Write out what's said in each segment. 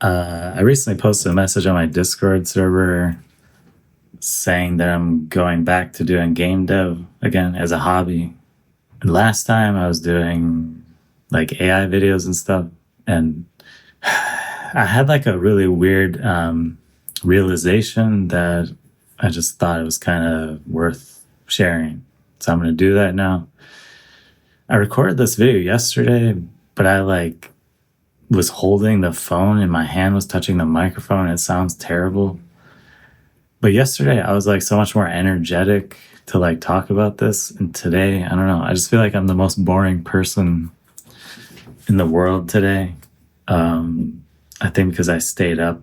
I recently posted a message on my Discord server saying that I'm going back to doing game dev again as a hobby. And last time I was doing like AI videos and stuff, and I had like a really weird realization that I just thought it was kind of worth sharing. So I'm going to do that now. I recorded this video yesterday, but I was holding the phone and my hand was touching the microphone and it sounds terrible. But yesterday I was like so much more energetic to like talk about this. And today, I don't know, I just feel like I'm the most boring person in the world today. I think because I stayed up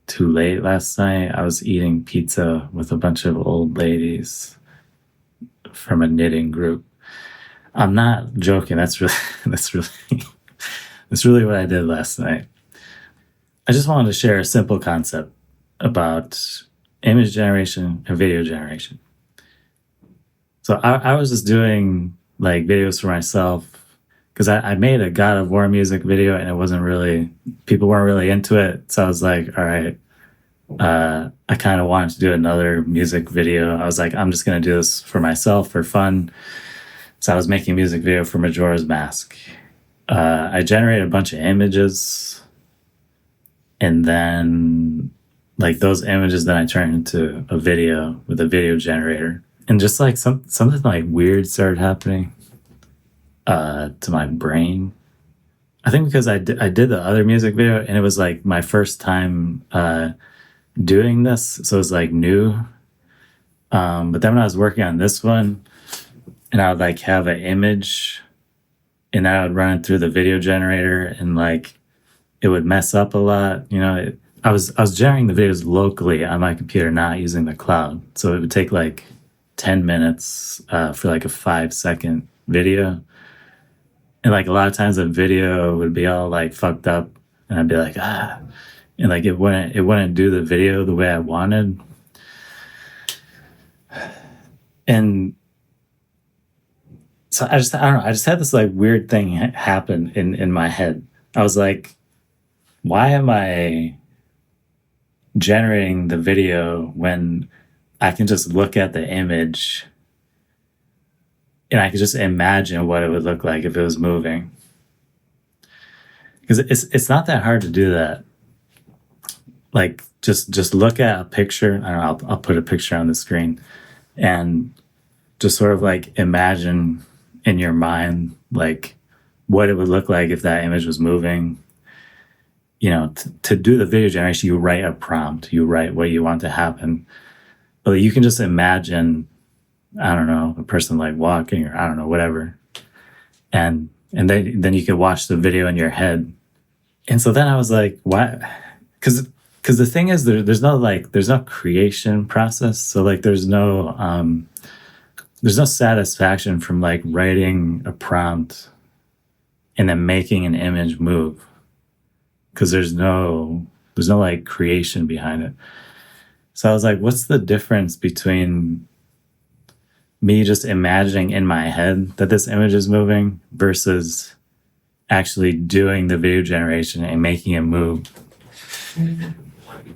too late last night. I was eating pizza with a bunch of old ladies from a knitting group. I'm not joking. That's really that's really what I did last night. I just wanted to share a simple concept about image generation and video generation. So I was just doing like videos for myself because I made a God of War music video and it wasn't really, people weren't really into it. So I was like, all right, I kind of wanted to do another music video. I was like, I'm just going to do this for myself for fun. So I was making a music video for Majora's Mask. I generated a bunch of images and then like those images then I turned into a video with a video generator. And just like something like weird started happening to my brain. I think because I did the other music video and it was like my first time doing this. So it was like new. But then when I was working on this one and I would like have an image and then I would run it through the video generator and like it would mess up a lot. You know, I was generating the videos locally on my computer, not using the cloud. So it would take like 10 minutes for like a 5-second video. And like a lot of times the video would be all like fucked up and I'd be like, and like it wouldn't do the video the way I wanted. And so I don't know, I just had this like weird thing happen in my head. I was like, why am I generating the video when I can just look at the image and I could just imagine what it would look like if it was moving? Because it's not that hard to do that. Like just look at a picture. I don't know, I'll put a picture on the screen and just sort of like imagine in your mind like what it would look like if that image was moving. You know, to do the video generation, you write a prompt, you write what you want to happen. But you can just imagine, I don't know, a person like walking or I don't know, whatever. And then you can watch the video in your head. And so then I was like, why? Because the thing is there's no creation process. So like there's no satisfaction from like writing a prompt and then making an image move. Because there's no like creation behind it. So I was like, what's the difference between me just imagining in my head that this image is moving versus actually doing the video generation and making it move?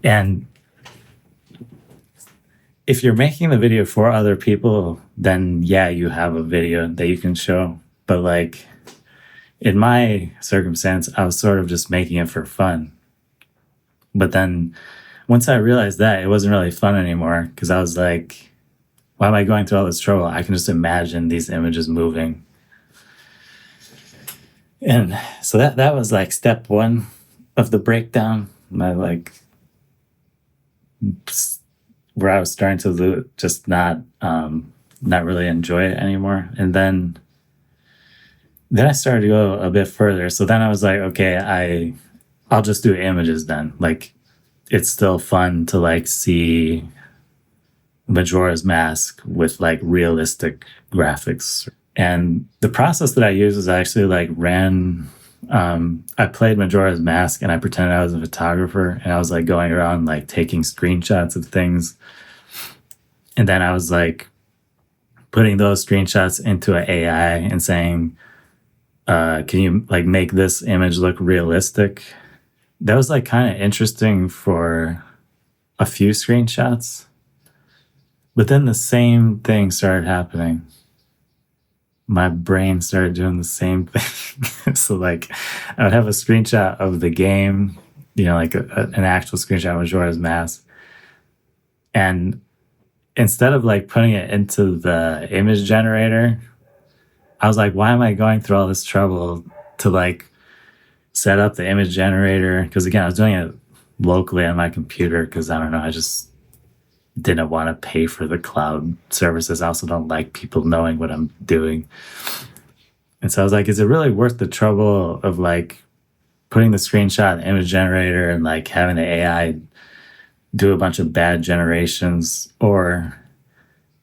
And if you're making the video for other people, then yeah, you have a video that you can show. But like in my circumstance, I was sort of just making it for fun. But then once I realized that, it wasn't really fun anymore because I was like, why am I going through all this trouble? I can just imagine these images moving. And so that was like step one of the breakdown. My like, where I was starting to just not really enjoy it anymore. And then I started to go a bit further. So then I was like, okay, I'll just do images then. Like, it's still fun to like see Majora's Mask with like realistic graphics. And the process that I used is I actually like I played Majora's Mask and I pretended I was a photographer and I was like going around like taking screenshots of things. And then I was like putting those screenshots into an AI and saying, can you like make this image look realistic? that was like kind of interesting for a few screenshots, but then the same thing started happening. My brain started doing the same thing. So like I would have a screenshot of the game, like an actual screenshot of Majora's Mask. And instead of like putting it into the image generator, I was like, why am I going through all this trouble to like set up the image generator? Because again, I was doing it locally on my computer because I don't know, I just didn't want to pay for the cloud services. I also don't like people knowing what I'm doing. And so I was like, is it really worth the trouble of like putting the screenshot in the image generator and like having the AI do a bunch of bad generations? Or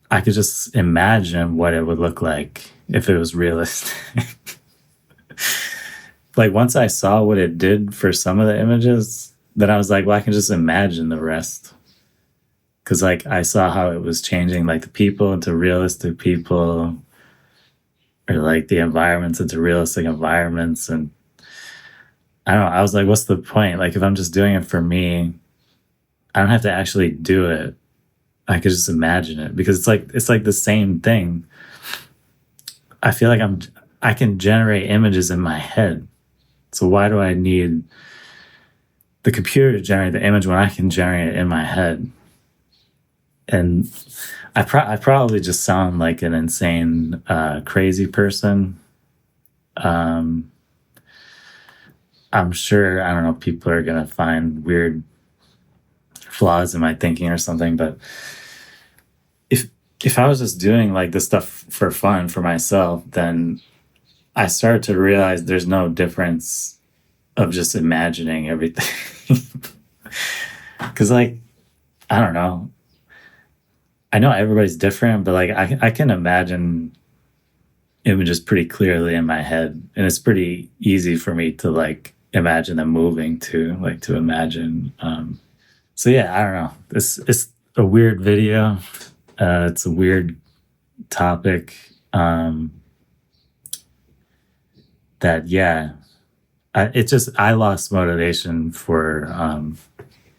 I could just imagine what it would look like if it was realistic. Like once I saw what it did for some of the images, then I was like, well, I can just imagine the rest. Because like I saw how it was changing like the people into realistic people, or like the environments into realistic environments. And I don't know, I was like, what's the point? Like if I'm just doing it for me, I don't have to actually do it. I could just imagine it because it's like the same thing. I feel like I can generate images in my head. So why do I need the computer to generate the image when I can generate it in my head? And I probably just sound like an insane, crazy person. I'm sure, I don't know, people are going to find weird flaws in my thinking or something, but if I was just doing like this stuff for fun for myself, then I started to realize there's no difference of just imagining everything. Because like, I don't know, I know everybody's different, but like I can imagine images pretty clearly in my head, and it's pretty easy for me to like imagine them moving too, like to imagine. So yeah, I don't know. It's a weird video. It's a weird topic. That yeah, I lost motivation for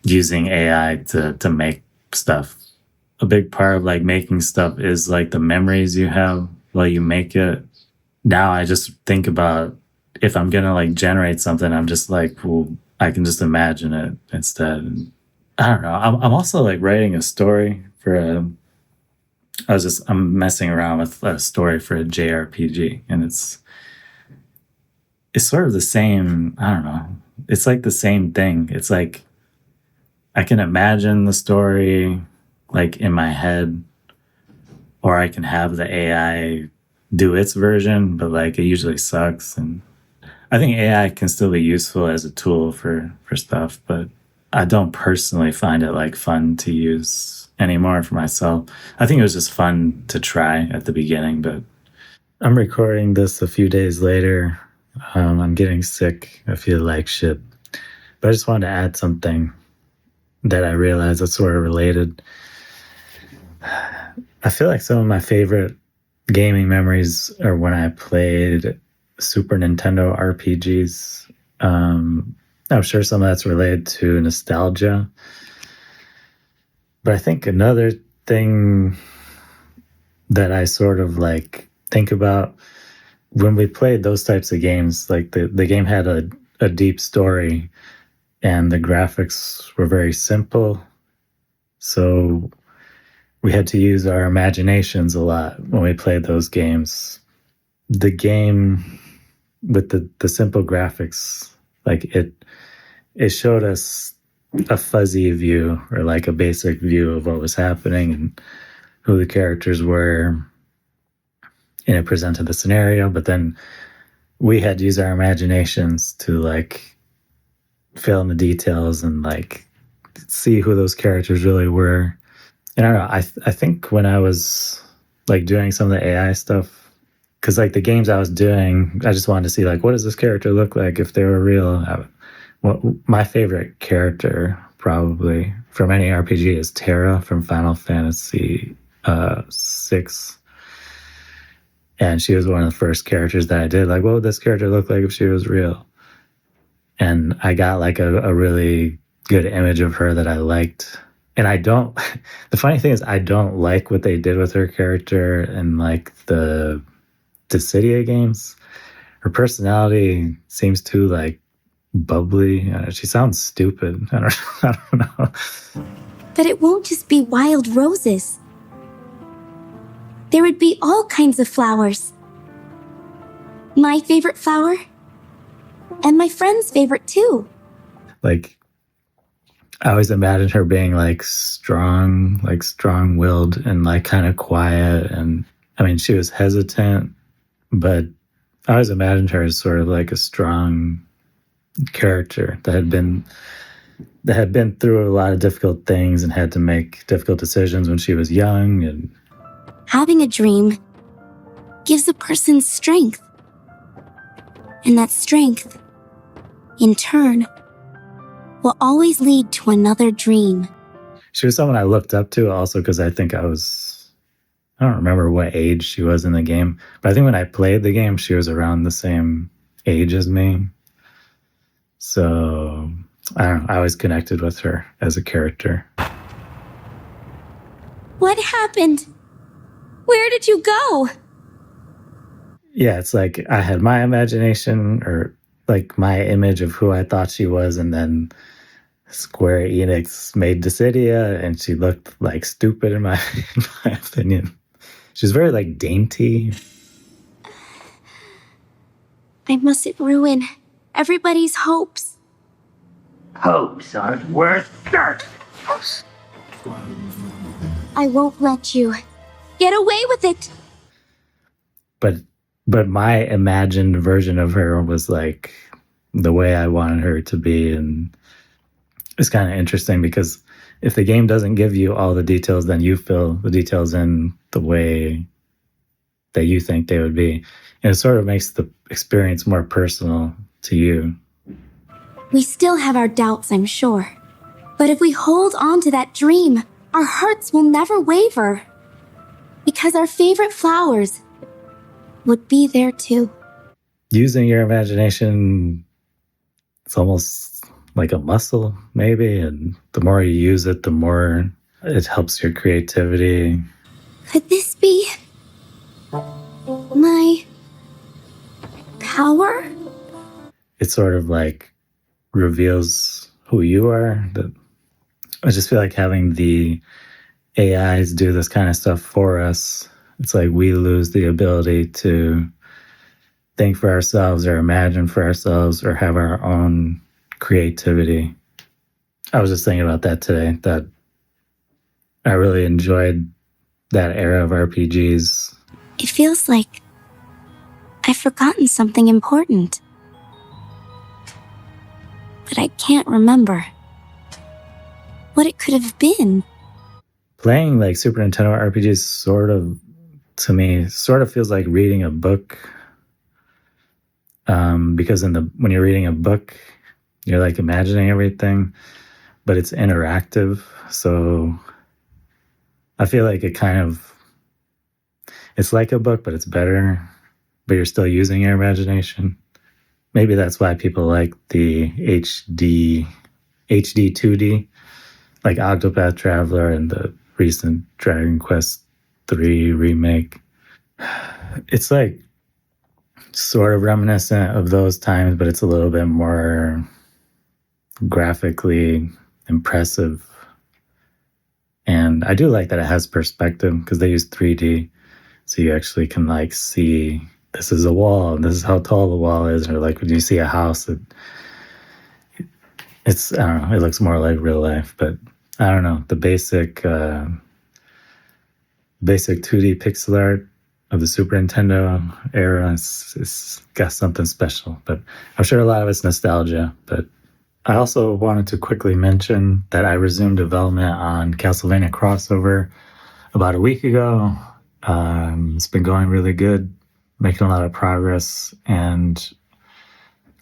using AI to make stuff. A big part of like making stuff is like the memories you have while you make it. Now I just think about if I'm gonna like generate something, I'm just like, well, I can just imagine it instead. I don't know. I'm also like writing a story for I'm messing around with a story for a JRPG, and it's sort of the same. I don't know. It's like the same thing. It's like I can imagine the story like in my head, or I can have the AI do its version, but like it usually sucks. And I think AI can still be useful as a tool for stuff, but I don't personally find it like fun to use anymore for myself. I think it was just fun to try at the beginning, but I'm recording this a few days later. I'm getting sick. I feel like shit. But I just wanted to add something that I realized that's sort of related. I feel like some of my favorite gaming memories are when I played Super Nintendo RPGs. I'm sure some of that's related to nostalgia. But I think another thing that I sort of like think about when we played those types of games, like the game had a deep story and the graphics were very simple. So we had to use our imaginations a lot when we played those games. The game with the simple graphics, like it showed us a fuzzy view or like a basic view of what was happening and who the characters were, and it presented the scenario, but then we had to use our imaginations to like fill in the details and like see who those characters really were. And I don't know, I think when I was like doing some of the AI stuff, because like the games I was doing, I just wanted to see like what does this character look like if they were real. My favorite character probably from any RPG is Terra from Final Fantasy VI. And she was one of the first characters that I did. Like, what would this character look like if she was real? And I got like a really good image of her that I liked. And I don't, the funny thing is, I don't like what they did with her character in like the Dissidia games. Her personality seems too like bubbly. She sounds stupid. I don't know. But it won't just be wild roses. There would be all kinds of flowers. My favorite flower, and my friend's favorite too. Like, I always imagined her being like strong-willed and like kind of quiet. And I mean, she was hesitant, but I always imagined her as sort of like a strong character that had been through a lot of difficult things and had to make difficult decisions when she was young. And having a dream gives a person strength. And that strength, in turn, will always lead to another dream. She was someone I looked up to also because I think I don't remember what age she was in the game, but I think when I played the game, she was around the same age as me. So, I don't know, I always connected with her as a character. What happened? Where did you go? Yeah, it's like I had my imagination or like my image of who I thought she was, and then Square Enix made Dissidia, and she looked like stupid in my opinion. She's very like dainty. I mustn't ruin everybody's hopes. Hopes aren't worth dirt. I won't let you get away with it. But my imagined version of her was like the way I wanted her to be. And it's kind of interesting because if the game doesn't give you all the details, then you fill the details in the way that you think they would be. And it sort of makes the experience more personal to you. We still have our doubts, I'm sure. But if we hold on to that dream, our hearts will never waver. Because our favorite flowers would be there too. Using your imagination, it's almost like a muscle, maybe. And the more you use it, the more it helps your creativity. Could this be my power? It sort of like reveals who you are. I just feel like having the AIs do this kind of stuff for us, it's like we lose the ability to think for ourselves or imagine for ourselves or have our own creativity. I was just thinking about that today, that I really enjoyed that era of RPGs. It feels like I've forgotten something important. But I can't remember what it could have been. Playing like Super Nintendo RPGs sort of, to me, sort of feels like reading a book. Because when you're reading a book, you're like imagining everything, but it's interactive. So I feel like it's like a book, but it's better, but you're still using your imagination. Maybe that's why people like the HD 2D, like Octopath Traveler and the recent Dragon Quest III remake. It's like sort of reminiscent of those times, but it's a little bit more graphically impressive. And I do like that it has perspective because they use 3D. So you actually can like see this is a wall and this is how tall the wall is. Or like when you see a house, it's, I don't know, it looks more like real life. But I don't know, the basic 2D pixel art of the Super Nintendo era it's got something special. But I'm sure a lot of it's nostalgia. But I also wanted to quickly mention that I resumed development on Castlevania Crossover about a week ago. It's been going really good, making a lot of progress, and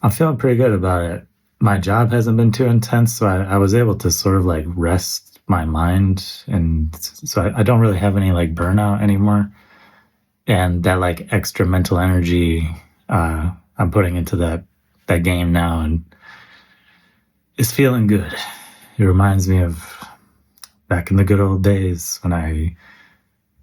I'm feeling pretty good about it. My job hasn't been too intense, so I was able to sort of like rest my mind, and so I don't really have any like burnout anymore. And that like extra mental energy I'm putting into that game now, and is feeling good. It reminds me of back in the good old days when I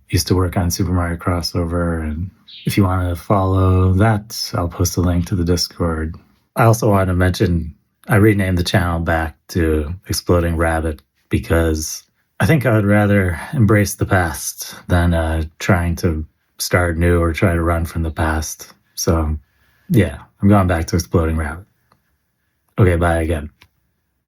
used to work on Super Mario Crossover. And if you want to follow that, I'll post a link to the Discord. I also want to mention I renamed the channel back to Exploding Rabbit because I think I would rather embrace the past than trying to start new or try to run from the past. So, yeah, I'm going back to Exploding Rabbit. Okay, bye again.